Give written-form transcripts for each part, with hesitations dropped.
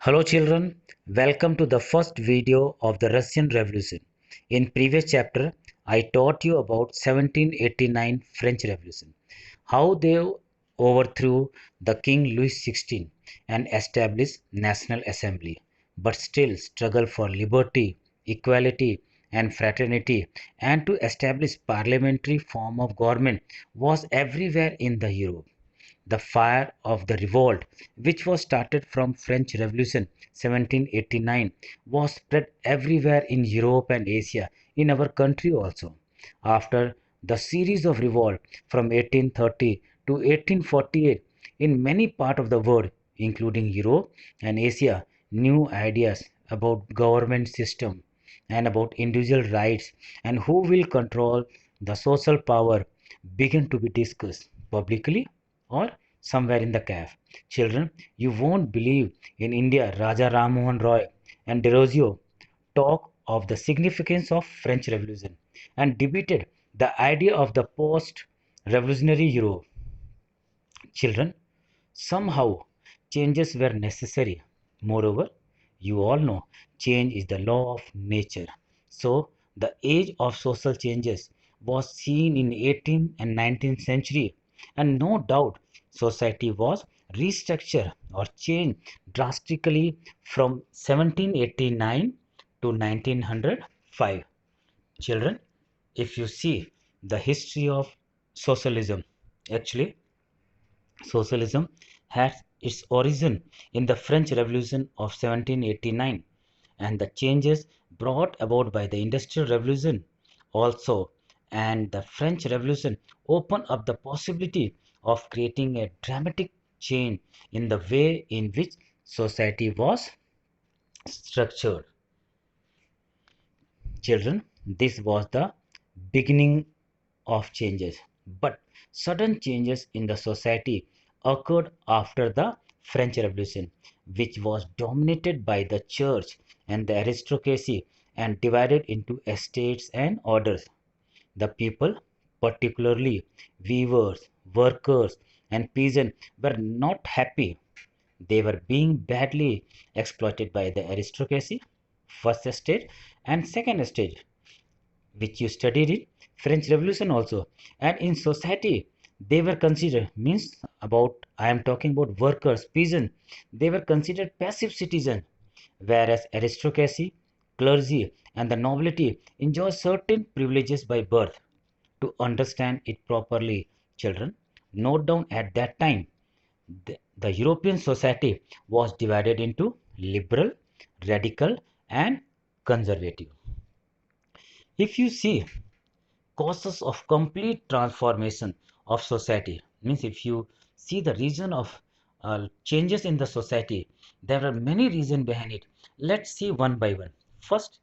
Hello children, welcome to the first video of the Russian Revolution. In previous chapter, I taught you about 1789 French Revolution, how they overthrew the King Louis XVI and established National Assembly, but still struggle for liberty, equality and fraternity, and to establish parliamentary form of government was everywhere in the Europe. The fire of the revolt, which was started from French Revolution 1789, was spread everywhere in Europe and Asia, in our country also. After the series of revolt from 1830 to 1848 in many parts of the world, including Europe and Asia, new ideas about government system and about individual rights and who will control the social power began to be discussed publicly or somewhere in the cave. Children, you won't believe in India, Raja Ram Mohan Roy and Derozio talk of the significance of French Revolution and debated the idea of the post-revolutionary Europe. Children, somehow changes were necessary. Moreover, you all know change is the law of nature. So, the age of social changes was seen in 18th and 19th century, and no doubt society was restructured or changed drastically from 1789 to 1905. Children, if you see the history of socialism, actually socialism had its origin in the French Revolution of 1789 and the changes brought about by the Industrial Revolution also, and the French Revolution opened up the possibility of creating a dramatic change in the way in which society was structured. Children, this was the beginning of changes, but sudden changes in the society occurred after the French Revolution, which was dominated by the church and the aristocracy and divided into estates and orders. The people, particularly weavers, workers, and peasants, were not happy. They were being badly exploited by the aristocracy, first estate, and second estate, which you studied in French Revolution also. And in society, they were considered, means about, I am talking about workers, peasants, they were considered passive citizens, whereas aristocracy, clergy, and the nobility enjoy certain privileges by birth. To understand it properly, children, note down at that time, the European society was divided into liberal, radical, and conservative. If you see causes of complete transformation of society, means if you see the reason of changes in the society, there are many reasons behind it. Let's see one by one. First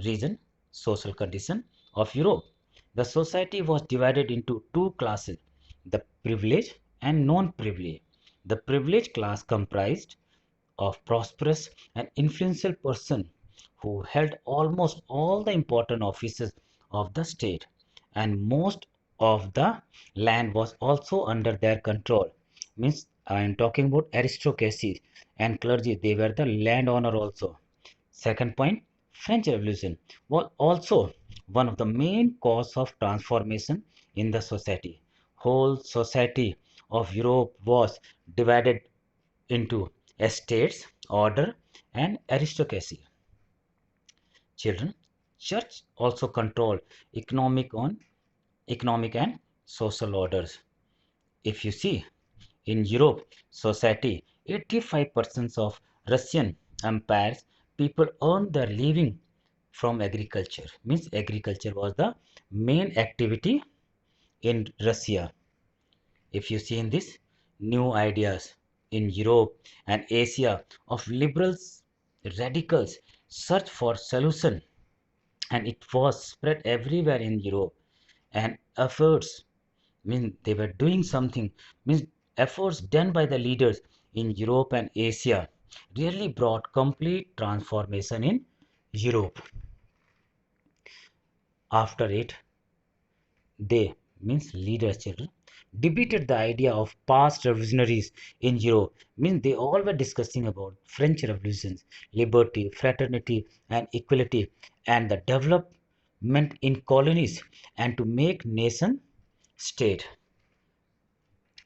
reason, social condition of Europe. The society was divided into two classes, the privileged and non-privileged. The privileged class comprised of prosperous and influential persons who held almost all the important offices of the state, and most of the land was also under their control. Means I am talking about aristocracy and clergy, they were the landowner also. Second point, French Revolution was also one of the main cause of transformation in the society. Whole society of Europe was divided into estates, order, and aristocracy. Children, church also controlled economic and social orders. If you see in Europe society, 85% of Russian empire's people earned their living from agriculture. Means agriculture was the main activity in Russia. If you see in this, new ideas in Europe and Asia of liberals, radicals search for solution, and it was spread everywhere in Europe. And efforts, mean they were doing something, means efforts done by the leaders in Europe and Asia really brought complete transformation in Europe. After it, they, means leaders, children, debated the idea of past revolutionaries in Europe. Means they all were discussing about French revolutions, liberty, fraternity, and equality, and the development in colonies, and to make nation state.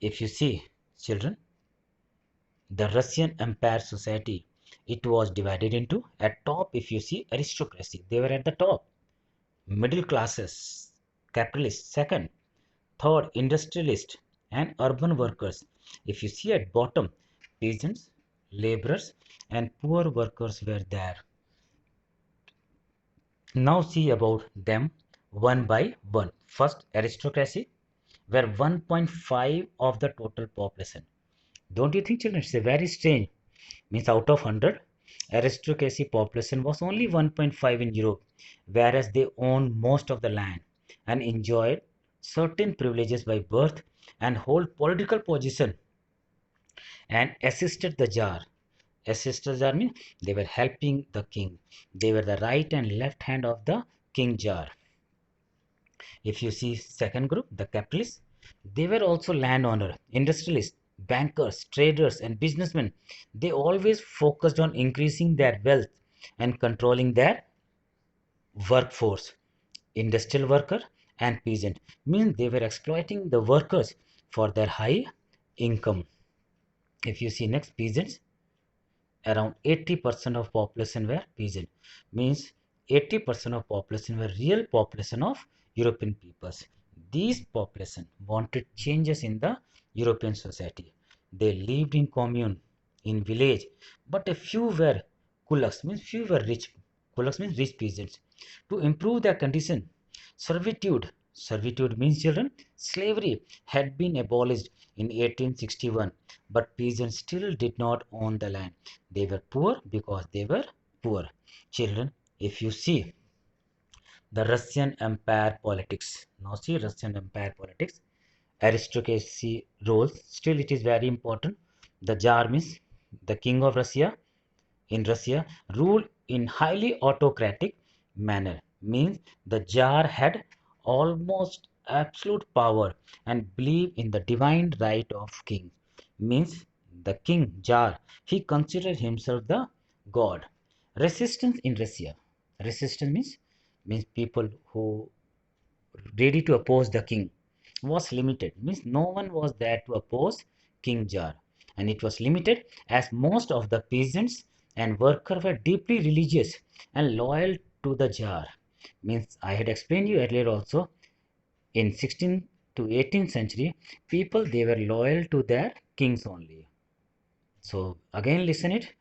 If you see, children, the Russian Empire society, it was divided into at top. If you see aristocracy, they were at the top. Middle classes, capitalists second, third industrialist and urban workers. If you see at bottom, peasants, laborers and poor workers were there. Now see about them one by one. First, aristocracy were 1.5 of the total population. Don't you think, children? It's a very strange. Means out of 100, aristocracy population was only 1.5 in Europe, whereas they owned most of the land and enjoyed certain privileges by birth and hold political position and assisted the Tsar. Assisted the Tsar means they were helping the king. They were the right and left hand of the king Tsar. If you see second group, the capitalists, they were also landowner, industrialists, bankers, traders, and businessmen. They always focused on increasing their wealth and controlling their workforce. Industrial worker and peasant means they were exploiting the workers for their high income. If you see next, peasants, around 80% of population were peasant, means 80% of population were real population of European peoples. These population wanted changes in the European society. They lived in commune, in village, but a few were kulaks, means few were rich. Kulaks means rich peasants. To improve their condition, servitude means children, slavery had been abolished in 1861, but peasants still did not own the land. They were poor because they were poor. Children, if you see the Russian Empire politics, now see Russian Empire politics, aristocracy roles, still it is very important. The Tsar means the king of Russia in Russia ruled in highly autocratic manner, means the Tsar had almost absolute power and believed in the divine right of king, means the king Tsar, he considered himself the god. Resistance in Russia, resistance means people who ready to oppose the king was limited, means no one was there to oppose king Jar, and it was limited as most of the peasants and workers were deeply religious and loyal to the Jar. Means I had explained you earlier also, in 16th to 18th century people they were loyal to their kings only. So again listen it,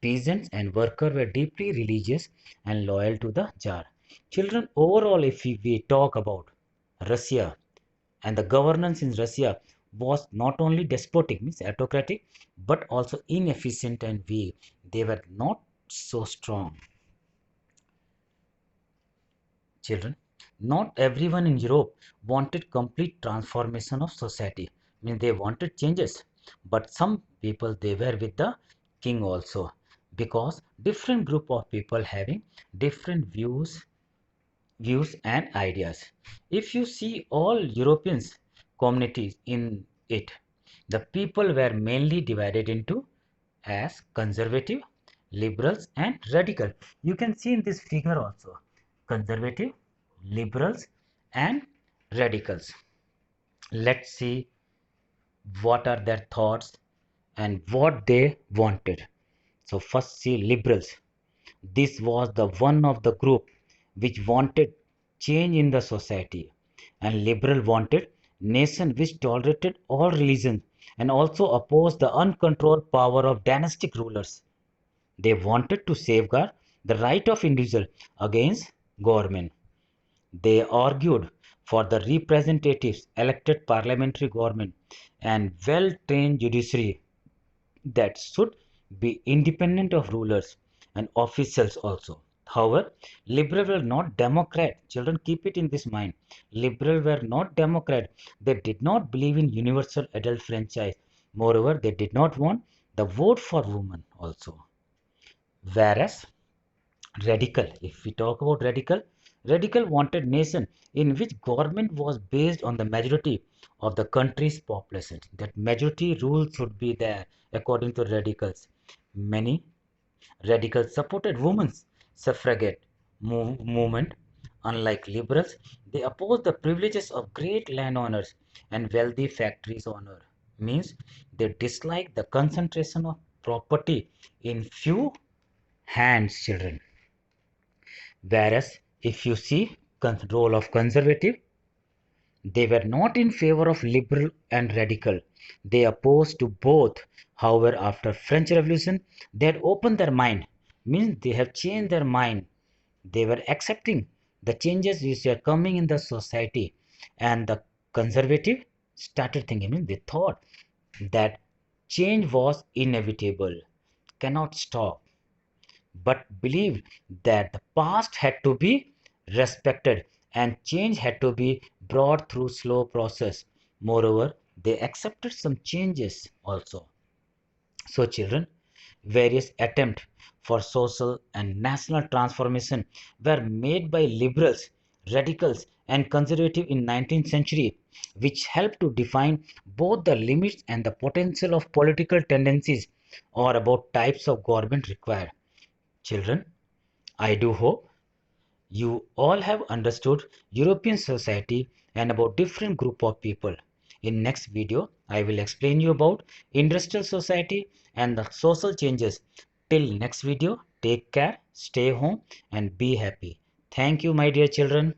peasants and workers were deeply religious and loyal to the Tsar. Children, overall, if we talk about Russia and the governance in Russia was not only despotic, means autocratic, but also inefficient and weak. They were not so strong. Children, not everyone in Europe wanted complete transformation of society. I mean, they wanted changes, but some people they were with the king also, because different group of people having different views and ideas. If you see all Europeans communities in it, the people were mainly divided into as conservative, liberals and radical. You can see in this figure also conservative, liberals and radicals. Let's see what are their thoughts and what they wanted. So first see liberals. This was the one of the group which wanted change in the society, and liberal wanted nation which tolerated all religions and also opposed the uncontrolled power of dynastic rulers. They wanted to safeguard the right of individual against government. They argued for the representatives, elected parliamentary government, and well-trained judiciary that should be independent of rulers and officials also. However, liberals were not Democrat. Children, keep it in this mind. Liberals were not Democrat. They did not believe in universal adult franchise. Moreover, they did not want the vote for women also. Whereas radical, if we talk about radical, Radical wanted nation in which government was based on the majority of the country's population. That majority rule should be there according to radicals. Many radicals supported women's suffragette movement. Unlike liberals, they opposed the privileges of great landowners and wealthy factories owner. Means they disliked the concentration of property in few hands, children. Whereas if you see role of conservative, they were not in favor of liberal and radical. They opposed to both. However, after French Revolution, they had opened their mind. Means they have changed their mind. They were accepting the changes which are coming in the society. And the conservative started thinking, means they thought that change was inevitable, cannot stop, but believed that the past had to be respected and change had to be brought through slow process. Moreover, they accepted some changes also. So children, various attempts for social and national transformation were made by liberals, radicals and conservative in 19th century, which helped to define both the limits and the potential of political tendencies or about types of government required. Children, I do hope you all have understood European society and about different group of people. In next video, I will explain you about industrial society and the social changes. Till next video, take care, stay home and be happy. Thank you, my dear children.